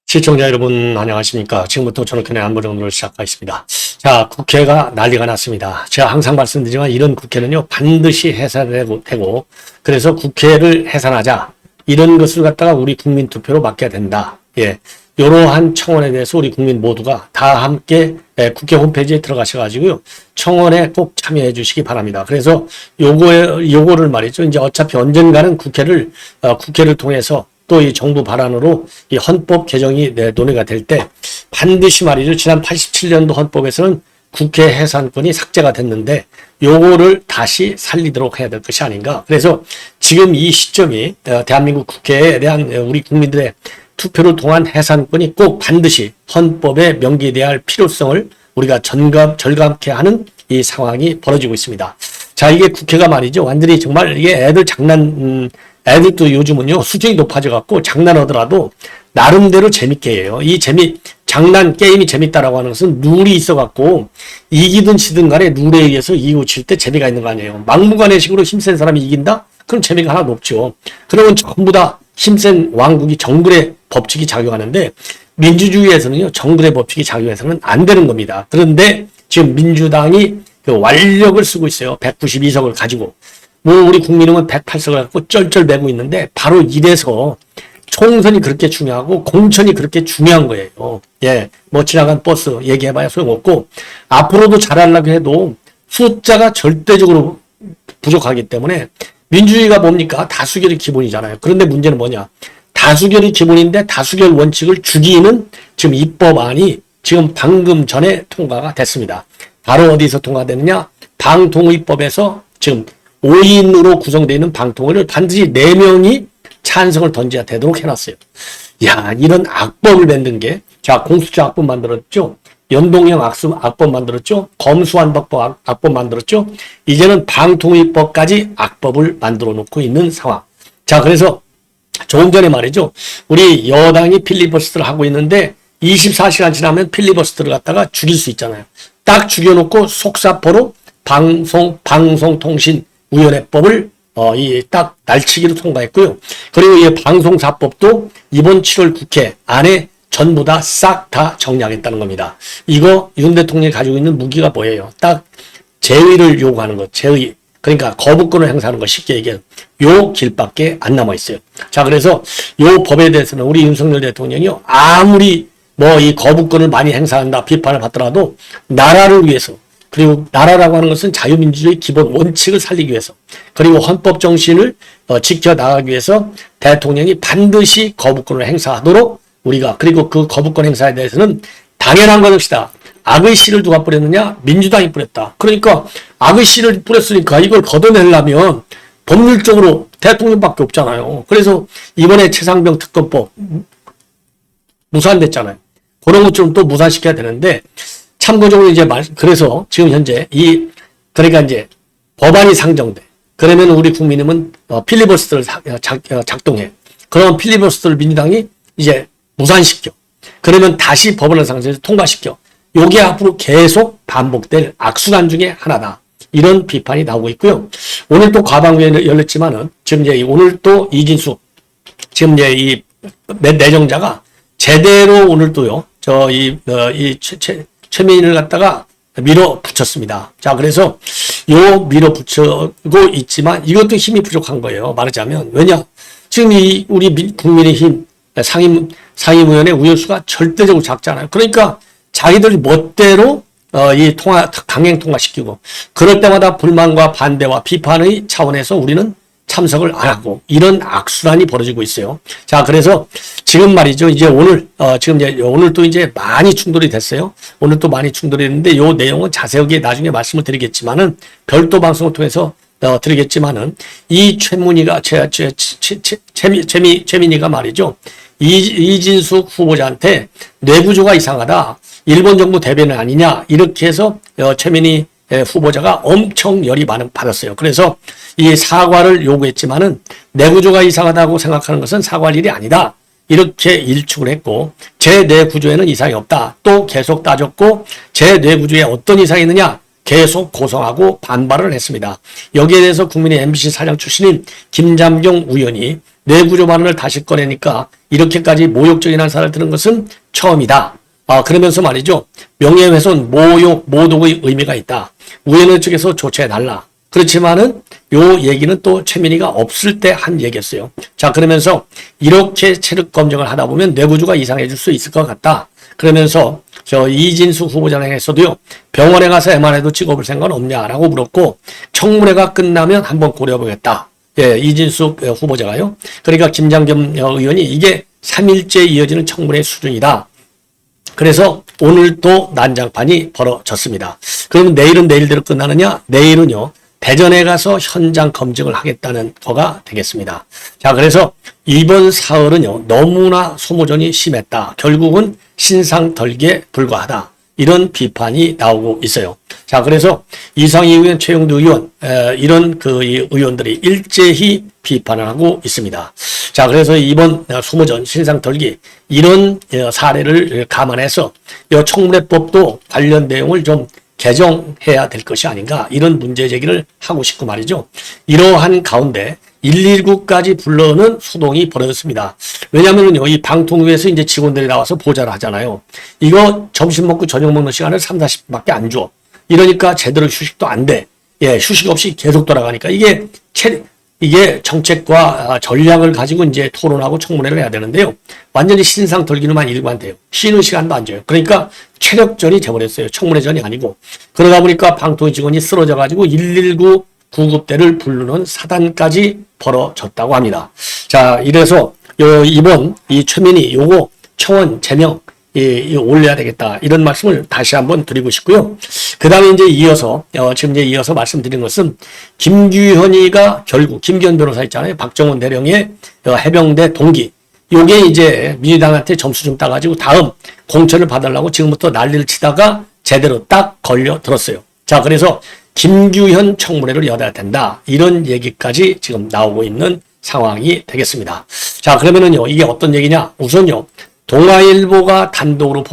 시청자 여러분 안녕하십니까. 지금부터 전학견의 안보정론을 시작하겠습니다. 자, 국회가 난리가 났습니다. 제가 항상 말씀드리지만 이런 국회는요 반드시 해산되고 그래서 국회를 해산하자 이런 것을 갖다가 우리 국민 투표로 맡겨야 된다. 예, 이러한 청원에 대해서 우리 국민 모두가 다 함께 국회 홈페이지에 들어가셔가지고요 청원에 꼭 참여해 주시기 바랍니다. 그래서 요거를 말이죠. 이제 어차피 언젠가는 국회를 통해서 또 이 정부 발안으로 이 헌법 개정이 논의가 될 때 반드시 말이죠. 지난 87년도 헌법에서는 국회 해산권이 삭제가 됐는데 요거를 다시 살리도록 해야 될 것이 아닌가. 그래서 지금 이 시점이 대한민국 국회에 대한 우리 국민들의 투표를 통한 해산권이 꼭 반드시 헌법에 명기돼야 할 필요성을 우리가 절감케 하는 이 상황이 벌어지고 있습니다. 자, 이게 국회가 말이죠. 완전히 정말 이게 애들도 요즘은요, 수준이 높아져갖고 장난하더라도 나름대로 재밌게 해요. 게임이 재밌다라고 하는 것은 룰이 있어갖고 이기든 지든 간에 룰에 의해서 이기고 질 때 재미가 있는 거 아니에요. 막무가내식으로 힘센 사람이 이긴다? 그럼 재미가 하나도 없죠. 그러면 전부 다 힘센 왕국이 정글의 법칙이 작용하는데 민주주의에서는요, 정글의 법칙이 작용해서는 안 되는 겁니다. 그런데 지금 민주당이 그 완력을 쓰고 있어요. 192석을 가지고. 우리 국민의힘은 108석을 갖고 쩔쩔매고 있는데 바로 이래서 총선이 그렇게 중요하고 공천이 그렇게 중요한 거예요. 예, 지나간 버스 얘기해봐야 소용없고 앞으로도 잘하려고 해도 숫자가 절대적으로 부족하기 때문에 민주주의가 뭡니까? 다수결이 기본이잖아요. 그런데 문제는 뭐냐? 다수결이 기본인데 다수결 원칙을 죽이는 지금 입법안이 지금 방금 전에 통과가 됐습니다. 바로 어디서 통과되느냐? 방통위법에서 지금 5인으로 구성되어 있는 방통위를 반드시 4명이 찬성을 던져야 되도록 해놨어요. 야, 이런 악법을 만든 게, 자, 공수처 악법 만들었죠? 연동형 악법 만들었죠? 검수완박법 악법 만들었죠? 이제는 방통위법까지 악법을 만들어 놓고 있는 상황. 자, 그래서 조금 전에 말이죠. 우리 여당이 필리버스터를 하고 있는데 24시간 지나면 필리버스터를 갖다가 죽일 수 있잖아요. 딱 죽여놓고 속사포로 방송통신위원회법을 딱 날치기로 통과했고요. 그리고 이 방송사법도 이번 7월 국회 안에 전부 다 싹 다 정리하겠다는 겁니다. 이거 윤 대통령이 가지고 있는 무기가 뭐예요? 딱 재의를 요구하는 것, 재의. 그러니까 거부권을 행사하는 거 쉽게 얘기해요. 요 길밖에 안 남아 있어요. 자, 그래서 요 법에 대해서는 우리 윤석열 대통령이요. 아무리 이 거부권을 많이 행사한다 비판을 받더라도 나라를 위해서 그리고 나라라고 하는 것은 자유민주주의 기본 원칙을 살리기 위해서 그리고 헌법 정신을 지켜나가기 위해서 대통령이 반드시 거부권을 행사하도록 우리가 그리고 그 거부권 행사에 대해서는 당연한 것입니다. 악의 씨를 누가 뿌렸느냐? 민주당이 뿌렸다. 그러니까 악의 씨를 뿌렸으니까 이걸 걷어내려면 법률적으로 대통령밖에 없잖아요. 그래서 이번에 최상병 특검법 무산됐잖아요. 그런 것처럼 또 무산시켜야 되는데 참고적으로 그래서 지금 현재 그러니까 이제 법안이 상정돼. 그러면 우리 국민의힘은 필리버스터를 작동해. 그럼 필리버스터를 민주당이 이제 무산시켜. 그러면 다시 법안을 상정해서 통과시켜. 요게 앞으로 계속 반복될 악순환 중에 하나다. 이런 비판이 나오고 있고요. 오늘 또 과방위원회 열렸지만은 지금 이제 오늘 또 이진수 지금 이제 이 내정자가 제대로 오늘 또요. 최민희를 갖다가 밀어붙였습니다. 자, 그래서 밀어붙이고 있지만 이것도 힘이 부족한 거예요. 말하자면. 왜냐? 지금 우리 국민의힘 상임위원회 의원수가 절대적으로 작잖아요. 그러니까 자기들 멋대로 강행 통과시키고 그럴 때마다 불만과 반대와 비판의 차원에서 우리는 참석을 안 하고 이런 악순환이 벌어지고 있어요. 자, 그래서 지금 말이죠. 이제 오늘 또 이제 많이 충돌이 됐어요. 오늘 또 많이 충돌이 됐는데 요 내용은 자세하게 나중에 말씀을 드리겠지만은 별도 방송을 통해서 드리겠지만은 이 최민희가 말이죠. 이진숙 후보자한테 뇌구조가 이상하다. 일본 정부 대변인 아니냐. 이렇게 해서 최민희 후보자가 엄청 열이 받았어요. 그래서 이 사과를 요구했지만은 내구조가 이상하다고 생각하는 것은 사과할 일이 아니다. 이렇게 일축을 했고 제 뇌 구조에는 이상이 없다. 또 계속 따졌고 제 뇌 구조에 어떤 이상이 있느냐 계속 고성하고 반발을 했습니다. 여기에 대해서 국민의 MBC 사장 출신인 김장경 의원이 뇌구조 발언을 다시 꺼내니까 이렇게까지 모욕적인 한사를 들은 것은 처음이다. 그러면서 말이죠. 명예훼손, 모욕, 모독의 의미가 있다. 의원 측에서 조처해달라. 그렇지만은 요 얘기는 또 최민희가 없을 때 한 얘기였어요. 자, 그러면서 이렇게 체력 검정을 하다 보면 뇌구조가 이상해질 수 있을 것 같다. 그러면서 저 이진수 후보자에서도요. 병원에 가서 MRI도 찍어볼 생각은 없냐라고 물었고 청문회가 끝나면 한번 고려해보겠다. 예, 이진수 후보자가요. 그러니까 김장겸 의원이 이게 3일째 이어지는 청문회 수준이다. 그래서 오늘도 난장판이 벌어졌습니다. 그러면 내일은 내일대로 끝나느냐? 내일은요. 대전에 가서 현장 검증을 하겠다는 거가 되겠습니다. 자, 그래서 이번 사흘은요. 너무나 소모전이 심했다. 결국은 신상털기에 불과하다. 이런 비판이 나오고 있어요. 자, 그래서 이상희 의원, 최영두 의원, 이런 이 의원들이 일제히 비판을 하고 있습니다. 자, 그래서 이번 소모전, 신상털기, 이런 사례를 감안해서 이 청문회법도 관련 내용을 좀 개정해야 될 것이 아닌가, 이런 문제 제기를 하고 싶고 말이죠. 이러한 가운데 119까지 불러오는 소동이 벌어졌습니다. 왜냐면은요, 이 방통위에서 이제 직원들이 나와서 보좌를 하잖아요. 이거 점심 먹고 저녁 먹는 시간을 3, 40분밖에 안 줘. 이러니까 제대로 휴식도 안 돼. 예, 휴식 없이 계속 돌아가니까 이게 정책과 전략을 가지고 이제 토론하고 청문회를 해야 되는데요. 완전히 신상 털기는만 일만 돼요. 쉬는 시간도 안 줘요. 그러니까 체력전이 돼버렸어요. 청문회전이 아니고. 그러다 보니까 방통위 직원이 쓰러져가지고 119 구급대를 부르는 사단까지 벌어졌다고 합니다. 자, 이래서 이번 이 최민희 요거 청원 제명 올려야 되겠다, 이런 말씀을 다시 한번 드리고 싶고요. 그 다음에 이제 지금 이어서 말씀드린 것은 김규현이가 결국 김규현 변호사 있잖아요. 박정원 대령의 해병대 동기. 요게 이제 민주당한테 점수 좀 따가지고 다음 공천을 받으려고 지금부터 난리를 치다가 제대로 딱 걸려 들었어요. 자, 그래서 김규현 청문회를 열어야 된다, 이런 얘기까지 지금 나오고 있는 상황이 되겠습니다. 자, 그러면은요, 이게 어떤 얘기냐? 우선요, 동아일보가 단독으로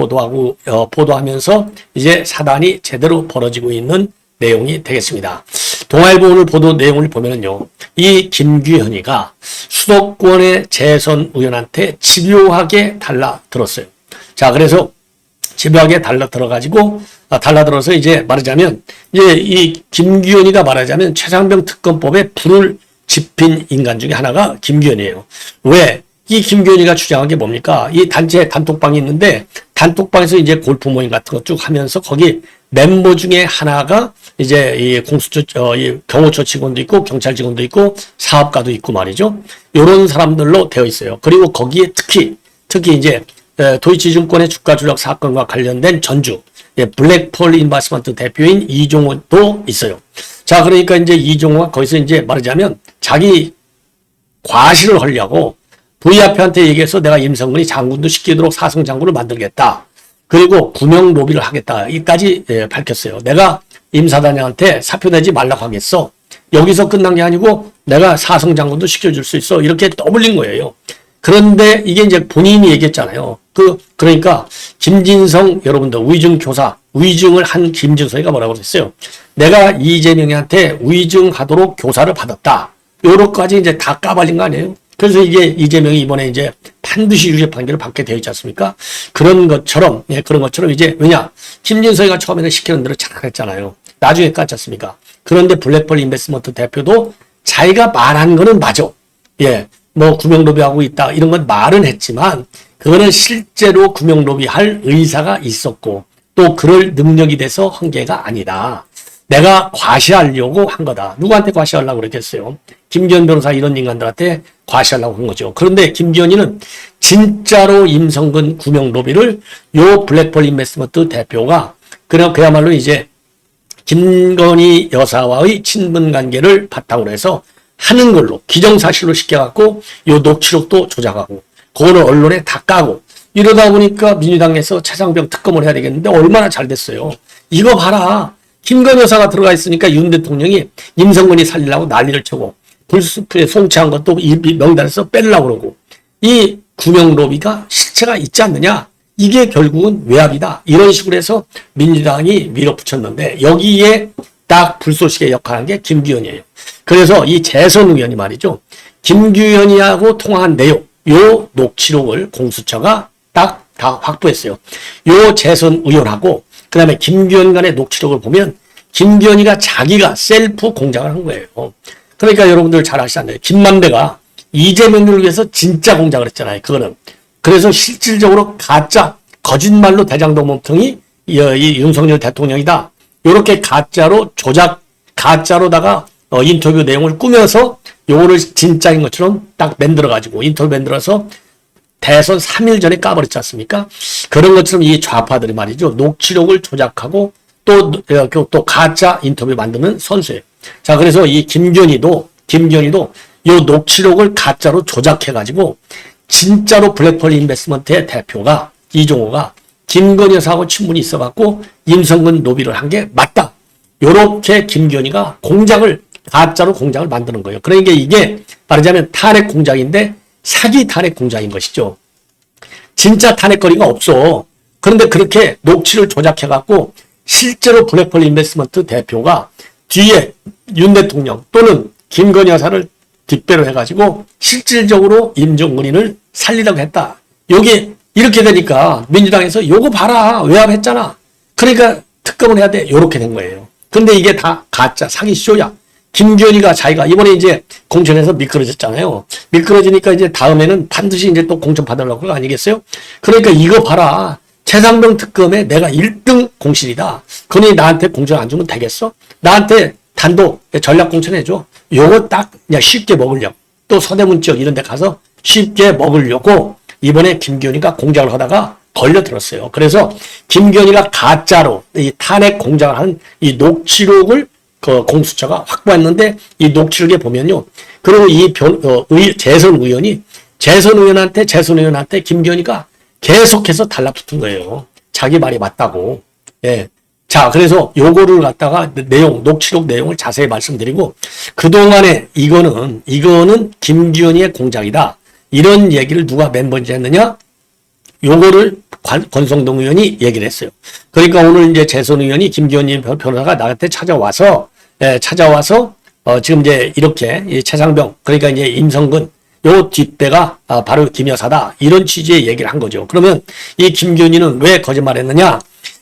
보도하면서 이제 사단이 제대로 벌어지고 있는 내용이 되겠습니다. 동아일보 오늘 보도 내용을 보면은요, 이 김규현이가 수도권의 재선 의원한테 집요하게 달라들었어요. 자, 그래서 집요하게 달라들어서 이제 말하자면, 이제 이 김규현이가 말하자면 최상병 특검법에 불을 지핀 인간 중에 하나가 김규현이에요. 왜? 이 김규현이가 주장한 게 뭡니까? 이 단체 단톡방이 있는데 단톡방에서 이제 골프 모임 같은 거 쭉 하면서 거기 멤버 중에 하나가 이제 이 공수처, 이 경호처 직원도 있고 경찰 직원도 있고 사업가도 있고 말이죠. 요런 사람들로 되어 있어요. 그리고 거기에 특히 이제 도이치증권의 주가 조작 사건과 관련된 전주 블랙펄 인바스먼트 대표인 이종호도 있어요. 자, 그러니까 이제 이종호가 거기서 이제 말하자면 자기 과실을 하려고 V앞한테 얘기해서 내가 임성근이 장군도 시키도록 사성 장군을 만들겠다. 그리고 구명 로비를 하겠다. 이까지 밝혔어요. 내가 임사단장한테 사표 내지 말라고 하겠어. 여기서 끝난 게 아니고 내가 사성 장군도 시켜줄 수 있어. 이렇게 떠벌린 거예요. 그런데 이게 이제 본인이 얘기했잖아요. 그러니까 김진성 여러분들 위증을 한 김진성이가 뭐라고 그랬어요? 내가 이재명한테 위증하도록 교사를 받았다. 요렇게까지 이제 다 까발린 거 아니에요? 그래서 이게 이재명이 이번에 이제 반드시 유죄 판결을 받게 되어 있지 않습니까? 그런 것처럼 이제 왜냐? 김진성이가 처음에는 시키는 대로 잘했잖아요. 나중에 깠지 않습니까? 그런데 블랙펄 인베스트먼트 대표도 자기가 말한 거는 맞아. 예. 뭐 구명로비하고 있다 이런 건 말은 했지만 그거는 실제로 구명로비할 의사가 있었고 또 그럴 능력이 돼서 한 게가 아니다. 내가 과시하려고 한 거다. 누구한테 과시하려고 그랬겠어요? 김기현 변호사 이런 인간들한테 과시하려고 한 거죠. 그런데 김기현이는 진짜로 임성근 구명로비를 요 블랙펄 인베스트먼트 대표가 그야말로 이제 김건희 여사와의 친분 관계를 바탕으로 해서 하는 걸로 기정사실로 시켜갖고 요 녹취록도 조작하고 그거는 언론에 다 까고 이러다 보니까 민주당에서 최상병 특검을 해야 되겠는데 얼마나 잘 됐어요. 이거 봐라. 김건희 여사가 들어가 있으니까 윤 대통령이 임성근이 살리려고 난리를 치고 불스프에 송치한 것도 명단에서 빼려고 그러고 이 구명 로비가 실체가 있지 않느냐. 이게 결국은 외압이다. 이런 식으로 해서 민주당이 밀어붙였는데 여기에 딱 불쏘시개 역할한 게 김규현이에요. 그래서 이 재선 의원이 말이죠. 김규현이하고 통화한 내용, 요 녹취록을 공수처가 딱 다 확보했어요. 요 재선 의원하고 그 다음에 김규현 간의 녹취록을 보면 김규현이가 자기가 셀프 공작을 한 거예요. 그러니까 여러분들 잘 아시잖아요. 김만배가 이재명을 위해서 진짜 공작을 했잖아요. 그거는. 그래서 실질적으로 가짜, 거짓말로 대장동 몸통이 이 윤석열 대통령이다. 요렇게 가짜로 가짜로다가 인터뷰 내용을 꾸며서 요거를 진짜인 것처럼 딱 만들어가지고 인터뷰 만들어서 대선 3일 전에 까버렸지 않습니까? 그런 것처럼 이 좌파들이 말이죠. 녹취록을 조작하고 또 가짜 인터뷰 만드는 선수예요. 자, 그래서 이 김규현이도 요 녹취록을 가짜로 조작해가지고 진짜로 블랙펄 인베스트먼트의 대표가 이종호가 김건희 여사하고 친분이 있어갖고 임성근 로비를 한 게 맞다. 요렇게 김규현이가 가짜로 공작을 만드는 거예요. 그러니까 이게 말하자면 탄핵 공작인데 사기 탄핵 공작인 것이죠. 진짜 탄핵거리가 없어. 그런데 그렇게 녹취를 조작해갖고 실제로 블랙펄 인베스트먼트 대표가 뒤에 윤 대통령 또는 김건희 여사를 뒷배로 해가지고 실질적으로 임종근인을 살리려고 했다. 여기 이렇게 되니까 민주당에서 요거 봐라. 외압했잖아. 그러니까 특검을 해야 돼. 요렇게 된 거예요. 근데 이게 다 가짜 사기쇼야. 김규현이가 자기가 이번에 이제 공천에서 미끄러졌잖아요. 미끄러지니까 이제 다음에는 반드시 이제 또 공천 받으려고 그거 아니겠어요? 그러니까 이거 봐라. 최상병 특검에 내가 1등 공신이다. 그러니 나한테 공천 안 주면 되겠어? 나한테 단독 전략 공천해줘. 요거 딱 그냥 쉽게 먹으려고. 또 서대문 지역 이런 데 가서 쉽게 먹으려고 이번에 김규현이가 공작을 하다가 걸려들었어요. 그래서 김규현이가 가짜로 이 탄핵 공작을 한 이 녹취록을 그 공수처가 확보했는데 이 녹취록에 보면요. 그리고 이 재선 의원한테 김규현이가 계속해서 달라붙은 거예요. 자기 말이 맞다고. 예. 자, 그래서 요거를 갖다가 녹취록 내용을 자세히 말씀드리고 그동안에 이거는 김규현이의 공작이다. 이런 얘기를 누가 멤버인지 했느냐? 요거를 권성동 의원이 얘기를 했어요. 그러니까 오늘 이제 재선 의원이 김기현 변호사가 나한테 찾아와서 지금 이제 이렇게 이 최상병 그러니까 이제 임성근 요 뒷배가 바로 김 여사다 이런 취지의 얘기를 한 거죠. 그러면 이 김기현이는 왜 거짓말했느냐?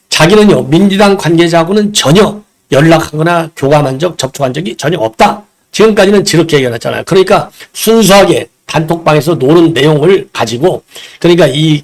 자기는요 민주당 관계자하고는 전혀 연락하거나 교감한 적 접촉한 적이 전혀 없다. 지금까지는 저렇게 얘기했잖아요. 그러니까 순수하게 단톡방에서 노는 내용을 가지고 그러니까 이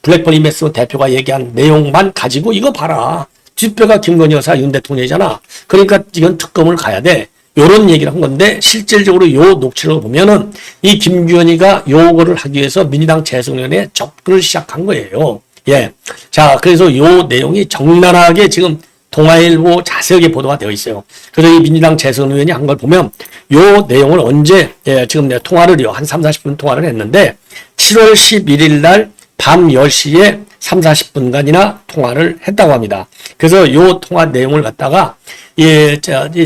블랙펄 인베스트먼트 대표가 얘기한 내용만 가지고 이거 봐라. 뒷배가 김건희 여사 윤 대통령이잖아. 그러니까 이건 특검을 가야 돼. 요런 얘기를 한 건데 실질적으로 요 녹취록을 보면은 이 김규현이가 요거를 하기 위해서 민주당 재선위원회에 접근을 시작한 거예요. 예. 자, 그래서 요 내용이 적나라하게 지금 동아일보 자세하게 보도가 되어 있어요. 그래서 이 민주당 재선의원이 한 걸 보면 요 내용을 언제 지금 내가 통화를요. 한 3, 40분 통화를 했는데 7월 11일 날 밤 10시에 3, 40분간이나 통화를 했다고 합니다. 그래서 요 통화 내용을 갖다가 이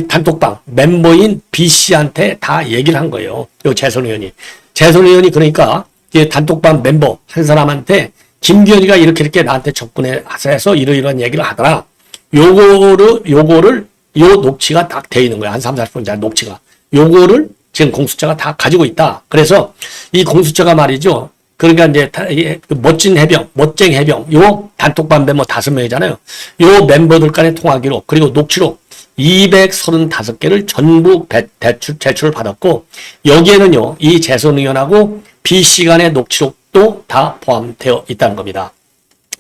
단톡방 멤버인 B씨한테 다 얘기를 한 거예요. 요 재선의원이. 재선의원이 그러니까 이 단톡방 멤버 한 사람한테 김규현이가 이렇게 나한테 접근해서 이러이러한 얘기를 하더라. 요거를 요 녹취가 딱 돼 있는 거야. 한 3, 40분짜리 녹취가. 요거를 지금 공수처가 다 가지고 있다. 그래서 이 공수처가 말이죠. 그러니까 이제 멋쟁 해병, 요 단톡방 멤버 5명이잖아요. 요 멤버들 간의 통화 기록, 그리고 녹취록 235개를 전부 제출을 받았고, 여기에는요, 이 재선 의원하고 B씨 간의 녹취록도 다 포함되어 있다는 겁니다.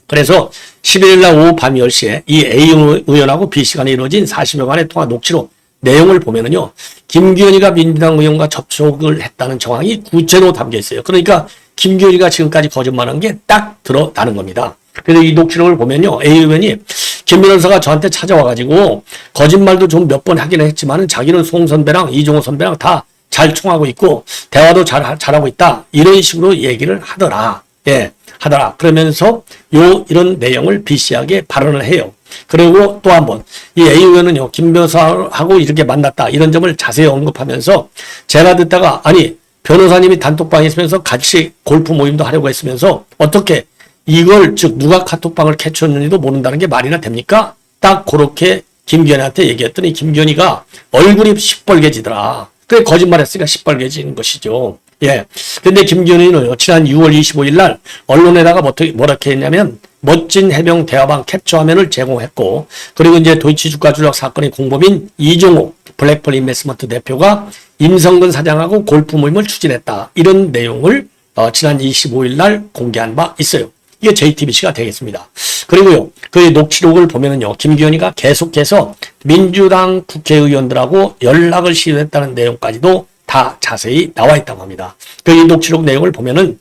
그래서 11일 날 오후 밤 10시에 이 A 의원하고 B씨 간에 이루어진 40여간의 통화 녹취록 내용을 보면은요, 김규현이가 민주당 의원과 접촉을 했다는 정황이 구체로 담겨 있어요. 그러니까 김규현이가 지금까지 거짓말한 게 딱 드러나는 겁니다. 그래서 이 녹취록을 보면요, A 의원이 김 변호사가 저한테 찾아와가지고 거짓말도 좀 몇 번 하긴 했지만은 자기는 송 선배랑 이종호 선배랑 다 잘 총하고 있고 대화도 잘하고 있다. 이런 식으로 얘기를 하더라. 예, 하더라. 그러면서 이런 내용을 B씨에게 발언을 해요. 그리고 또 한 번, 이 A 의원은요, 김 변호사하고 이렇게 만났다. 이런 점을 자세히 언급하면서 제가 듣다가, 아니, 변호사님이 단톡방에 있으면서 같이 골프 모임도 하려고 했으면서 어떻게 이걸 즉 누가 카톡방을 캐치했는지도 모른다는 게 말이나 됩니까? 딱 그렇게 김기현한테 얘기했더니 김기현이가 얼굴이 시뻘개지더라. 그래 거짓말했으니까 시뻘개지는 것이죠. 예. 근데 김기현이는 지난 6월 25일 날 언론에다가 뭐렇게 했냐면 멋진 해병 대화방 캡처 화면을 제공했고 그리고 이제 도이치 주가 조작 사건의 공범인 이종호 블랙펄 인베스먼트 대표가 임성근 사장하고 골프 모임을 추진했다. 이런 내용을 지난 25일 날 공개한 바 있어요. 이게 JTBC가 되겠습니다. 그리고요, 그 녹취록을 보면은요, 김기현이가 계속해서 민주당 국회의원들하고 연락을 시도했다는 내용까지도 다 자세히 나와 있다고 합니다. 그 이 녹취록 내용을 보면은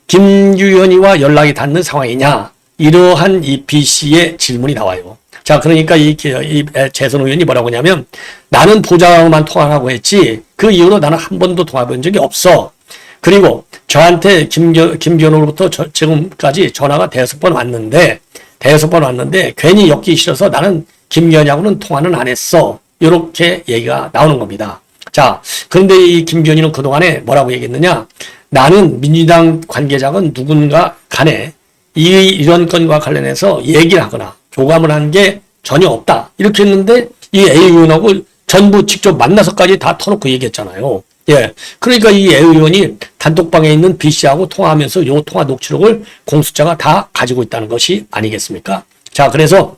김기현이와 연락이 닿는 상황이냐, 이러한 이 B 씨의 질문이 나와요. 자, 그러니까 이 재선 의원이 뭐라고 하냐면 나는 보좌관만 통화하고 했지 그 이후로 나는 한 번도 통화해본 적이 없어. 그리고 저한테 김기현으로부터 지금까지 전화가 대여섯 번 왔는데 괜히 엮기 싫어서 나는 김기현하고는 통화는 안 했어. 이렇게 얘기가 나오는 겁니다. 자, 그런데 이 김기현이는 그동안에 뭐라고 얘기했느냐? 나는 민주당 관계자건 누군가 간에 이런 건과 관련해서 얘기를 하거나 교감을 한 게 전혀 없다. 이렇게 했는데 이 A 의원하고 전부 직접 만나서까지 다 터놓고 얘기했잖아요. 예. 그러니까 이 A 의원이 단톡방에 있는 B 씨하고 통화하면서 요 통화 녹취록을 공수처가 다 가지고 있다는 것이 아니겠습니까? 자, 그래서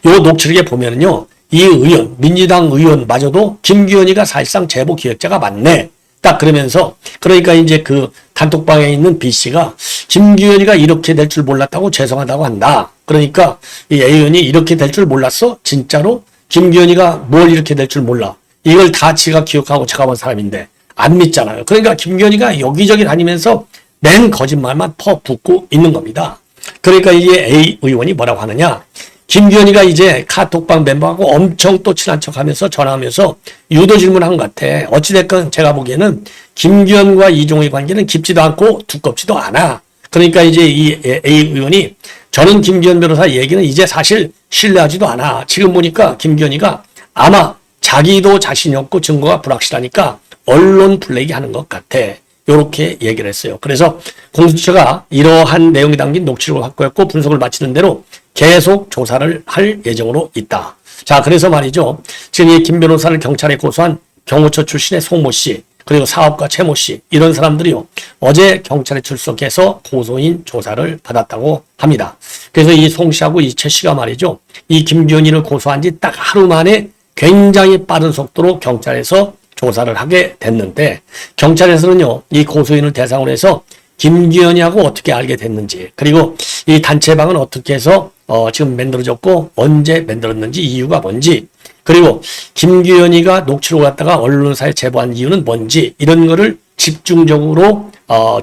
요 녹취록에 보면은요, 이 의원, 민주당 의원마저도 김기현이가 사실상 제보 기획자가 맞네. 딱 그러면서, 그러니까 이제 그 단톡방에 있는 B 씨가 김기현이가 이렇게 될 줄 몰랐다고 죄송하다고 한다. 그러니까 이 A 의원이 이렇게 될 줄 몰랐어? 진짜로? 김기현이가 뭘 이렇게 될 줄 몰라. 이걸 다 지가 기억하고 작업한 사람인데 안 믿잖아요. 그러니까 김기현이가 여기저기 다니면서 맨 거짓말만 퍼붓고 있는 겁니다. 그러니까 이게 A 의원이 뭐라고 하느냐. 김기현이가 이제 카톡방 멤버하고 엄청 또 친한 척하면서 전화하면서 유도 질문한 것 같아. 어찌됐건 제가 보기에는 김기현과 이종호의 관계는 깊지도 않고 두껍지도 않아. 그러니까 이제 이 A 의원이 저는 김기현 변호사 얘기는 이제 사실 신뢰하지도 않아. 지금 보니까 김기현이가 아마 자기도 자신이 없고 증거가 불확실하니까 언론 블랙이 하는 것 같아. 이렇게 얘기를 했어요. 그래서 공수처가 이러한 내용이 담긴 녹취록을 확보했고 분석을 마치는 대로 계속 조사를 할 예정으로 있다. 자, 그래서 말이죠. 지금 이 김 변호사를 경찰에 고소한 경호처 출신의 송모 씨, 그리고 사업가 최모 씨, 이런 사람들이요. 어제 경찰에 출석해서 고소인 조사를 받았다고 합니다. 그래서 이 송 씨하고 이 최 씨가 말이죠. 이 김기현이를 고소한 지 딱 하루 만에 굉장히 빠른 속도로 경찰에서 조사를 하게 됐는데 경찰에서는요. 이 고소인을 대상으로 해서 김기현이하고 어떻게 알게 됐는지 그리고 이 단체방은 어떻게 해서 지금 만들어졌고 언제 만들었는지 이유가 뭔지 그리고 김기현이가 녹취록을 갖다가 언론사에 제보한 이유는 뭔지 이런 거를 집중적으로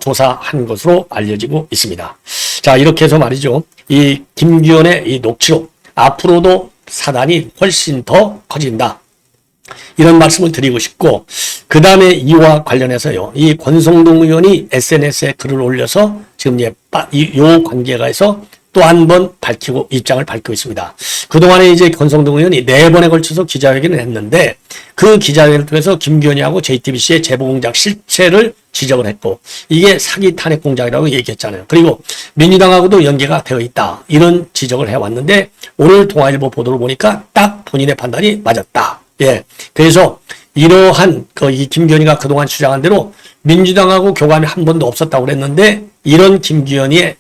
조사한 것으로 알려지고 있습니다. 자, 이렇게 해서 말이죠. 이 김기현의 이 녹취록 앞으로도 사단이 훨씬 더 커진다. 이런 말씀을 드리고 싶고 그 다음에 이와 관련해서요. 이 권성동 의원이 SNS에 글을 올려서 지금 요 관계가 해서 또 한 번 밝히고 입장을 밝히고 있습니다. 그동안에 이제 권성동 의원이 4번에 걸쳐서 기자회견을 했는데 그 기자회견을 통해서 김기현이하고 JTBC의 제보 공작 실체를 지적을 했고 이게 사기 탄핵 공작이라고 얘기했잖아요. 그리고 민주당하고도 연계가 되어 있다. 이런 지적을 해왔는데 오늘 동아일보 보도를 보니까 딱 본인의 판단이 맞았다. 예. 그래서 이러한 이 김기현이가 그동안 주장한 대로 민주당하고 교감이 한 번도 없었다고 그랬는데 이런 김기현의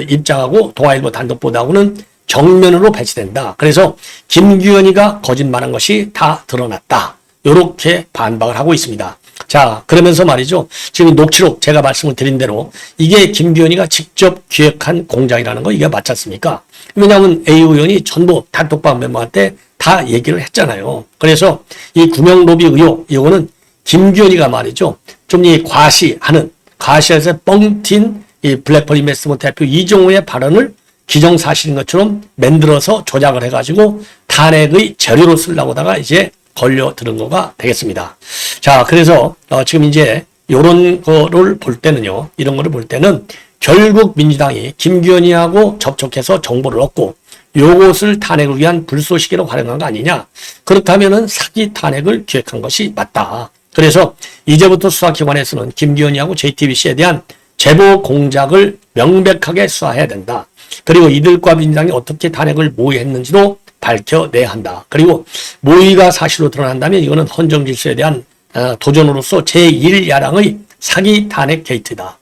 입장하고 동아일보 단독 보도하고는 정면으로 배치된다. 그래서 김기현이가 거짓말한 것이 다 드러났다. 이렇게 반박을 하고 있습니다. 자, 그러면서 말이죠. 지금 녹취록 제가 말씀을 드린 대로 이게 김기현이가 직접 기획한 공작이라는 거 이게 맞지 않습니까? 왜냐하면 A 의원이 전부 단톡방 멤버한테 다 얘기를 했잖아요. 그래서 이 구명로비 의혹 이거는 김기현이가 말이죠. 좀 이 과시해서 뻥튄 이 블랙펄 인베스트먼트 대표 이종호의 발언을 기정사실인 것처럼 만들어서 조작을 해가지고 탄핵의 재료로 쓰려고다가 이제 걸려드는 거가 되겠습니다. 자, 그래서 지금 이제 이런 거를 볼 때는요. 이런 거를 볼 때는 결국 민주당이 김기현이하고 접촉해서 정보를 얻고 요것을 탄핵을 위한 불쏘시개로 활용한 거 아니냐. 그렇다면은 사기 탄핵을 기획한 것이 맞다. 그래서 이제부터 수사기관에서는 김기현이하고 JTBC에 대한 제보 공작을 명백하게 수사해야 된다. 그리고 이들과 민주당이 어떻게 탄핵을 모의했는지도 밝혀내야 한다. 그리고 모의가 사실로 드러난다면 이거는 헌정 질서에 대한 도전으로서 제1야당의 사기 탄핵 게이트다.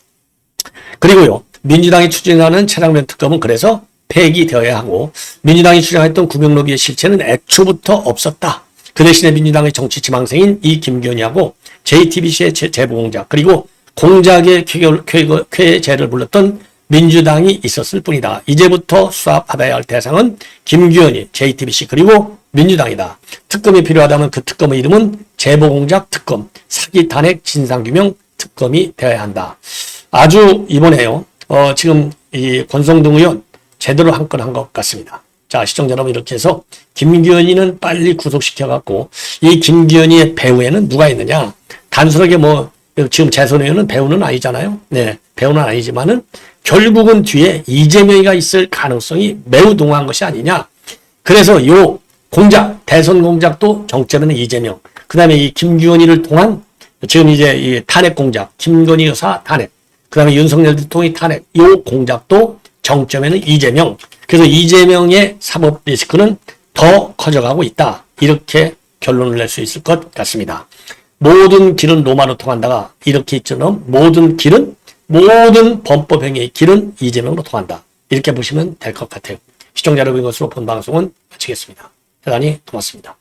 그리고요, 민주당이 추진하는 차량면 특검은 그래서 폐기되어야 하고, 민주당이 주장했던 구명로비의 실체는 애초부터 없었다. 그 대신에 민주당의 정치 지망생인 이 김기현이하고 JTBC의 제보 공작, 그리고 공작의 쾌죄를 불렀던 민주당이 있었을 뿐이다. 이제부터 수사받아야 할 대상은 김기현이, JTBC, 그리고 민주당이다. 특검이 필요하다면 그 특검의 이름은 제보공작 특검, 사기 탄핵 진상규명 특검이 되어야 한다. 아주 이번에요, 지금 이 권성동 의원 제대로 한 건 한 것 같습니다. 자, 시청자 여러분, 이렇게 해서 김기현이는 빨리 구속시켜갖고, 이 김기현이의 배후에는 누가 있느냐? 단순하게 뭐 지금 재선 의원은 배우는 아니잖아요. 네, 배우는 아니지만은 결국은 뒤에 이재명이가 있을 가능성이 매우 동한 것이 아니냐. 그래서 요 공작, 대선 공작도 정점에는 이재명. 그 다음에 이 김기현이를 통한 지금 이제 이 탄핵 공작, 김건희 여사 탄핵. 그 다음에 윤석열 대통령의 탄핵. 요 공작도 정점에는 이재명. 그래서 이재명의 사법 리스크는 더 커져가고 있다. 이렇게 결론을 낼 수 있을 것 같습니다. 모든 길은 로마로 통한다가 이렇게 있처럼 모든 범법행위의 길은 이재명으로 통한다. 이렇게 보시면 될 것 같아요. 시청자 여러분, 이것으로 본 방송은 마치겠습니다. 대단히 고맙습니다.